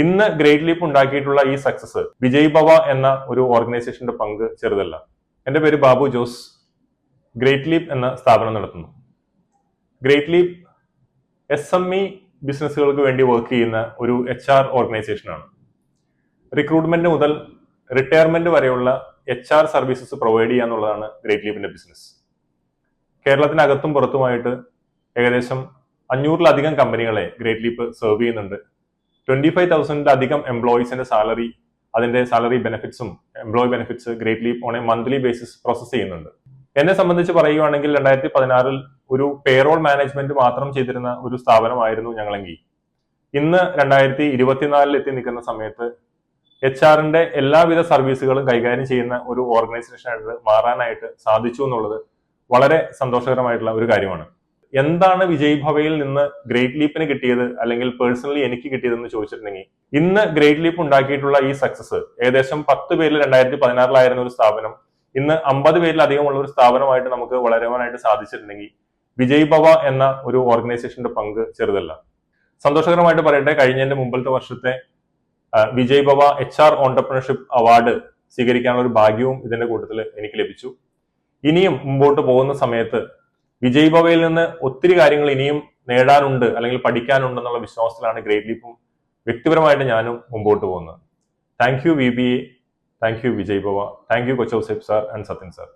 ഇന്ന് great leap ഉണ്ടാക്കിയിട്ടുള്ള ഈ സക്സസ് വിജയ് ഭവ എന്ന ഒരു ഓർഗനൈസേഷന്റെ പങ്ക് ചെറുതല്ല. എൻ്റെ പേര് ബാബു ജോസ്. ഗ്രേറ്റ് ലീപ്പ് എന്ന സ്ഥാപനം നടത്തുന്നു. ഗ്രേറ്റ് ലീപ്പ് SME ബിസിനസ്സുകൾക്ക് വേണ്ടി വർക്ക് ചെയ്യുന്ന ഒരു HR ഓർഗനൈസേഷനാണ്. റിക്രൂട്ട്മെന്റ് മുതൽ റിട്ടയർമെന്റ് വരെയുള്ള HR സർവീസസ് പ്രൊവൈഡ് ചെയ്യുക എന്നുള്ളതാണ് ഗ്രേറ്റ് ലീപ്പിന്റെ ബിസിനസ്. കേരളത്തിനകത്തും പുറത്തുമായിട്ട് ഏകദേശം 500-ലധികം കമ്പനികളെ ഗ്രേറ്റ് ലീപ്പ് സെർവ് ചെയ്യുന്നുണ്ട്. 25,000-ലധികം എംപ്ലോയീസിന്റെ സാലറി, അതിന്റെ സാലറി ബെനിഫിറ്റ്സും employee benefits great leap on a monthly basis process ചെയ്യുന്നുണ്ട്. എന്നെ സംബന്ധിച്ച് പറയുകയാണെങ്കിൽ 2016 ഒരു പേറോൾ മാനേജ്മെന്റ് മാത്രം ചെയ്തിരുന്ന ഒരു സ്ഥാപനമായിരുന്നു ഞങ്ങളെങ്കിൽ ഇന്ന് 2024 എത്തി നിൽക്കുന്ന സമയത്ത് HR-ന്റെ എല്ലാവിധ സർവീസുകളും കൈകാര്യം ചെയ്യുന്ന ഒരു ഓർഗനൈസേഷനായിട്ട് മാറാനായിട്ട് സാധിച്ചു എന്നുള്ളത് വളരെ സന്തോഷകരമായിട്ടുള്ള ഒരു കാര്യമാണ്. എന്താണ് വിജയ് ഭവയിൽ നിന്ന് ഗ്രേറ്റ് ലീപ്പിന് കിട്ടിയത്, അല്ലെങ്കിൽ പേഴ്സണലി എനിക്ക് കിട്ടിയതെന്ന് ചോദിച്ചിട്ടുണ്ടെങ്കിൽ, ഇന്ന് ഗ്രേറ്റ് ലീപ്പ് ഉണ്ടാക്കിയിട്ടുള്ള ഈ സക്സസ് ഏകദേശം 10 പേരിൽ 2016 ഒരു സ്ഥാപനം ഇന്ന് 50 പേരിലധികമുള്ള ഒരു സ്ഥാപനമായിട്ട് നമുക്ക് വളരുവാനായിട്ട് സാധിച്ചിട്ടുണ്ടെങ്കിൽ വിജയ് ഭവ എന്ന ഒരു ഓർഗനൈസേഷന്റെ പങ്ക് ചെറുതല്ല. സന്തോഷകരമായിട്ട് പറയട്ടെ, കഴിഞ്ഞതിന്റെ മുമ്പത്തെ വർഷത്തെ വിജയ് ഭവ HR ഓൺടർപ്രണർഷിപ്പ് അവാർഡ് സ്വീകരിക്കാനുള്ള ഒരു ഭാഗ്യവും ഇതിന്റെ കൂട്ടത്തിൽ എനിക്ക് ലഭിച്ചു. ഇനിയും മുമ്പോട്ട് പോകുന്ന സമയത്ത് വിജയ് ഭവയിൽ നിന്ന് ഒത്തിരി കാര്യങ്ങൾ ഇനിയും നേടാനുണ്ട് അല്ലെങ്കിൽ പഠിക്കാനുണ്ട് എന്നുള്ള വിശ്വാസത്തിലാണ് ഗ്രേറ്റ് ലീപ്പും വ്യക്തിപരമായിട്ട് ഞാനും മുമ്പോട്ട് പോകുന്നത്. Thank you VBA, thank you Vijay Bhava, thank you Kochouseph sir and Sathyan sir.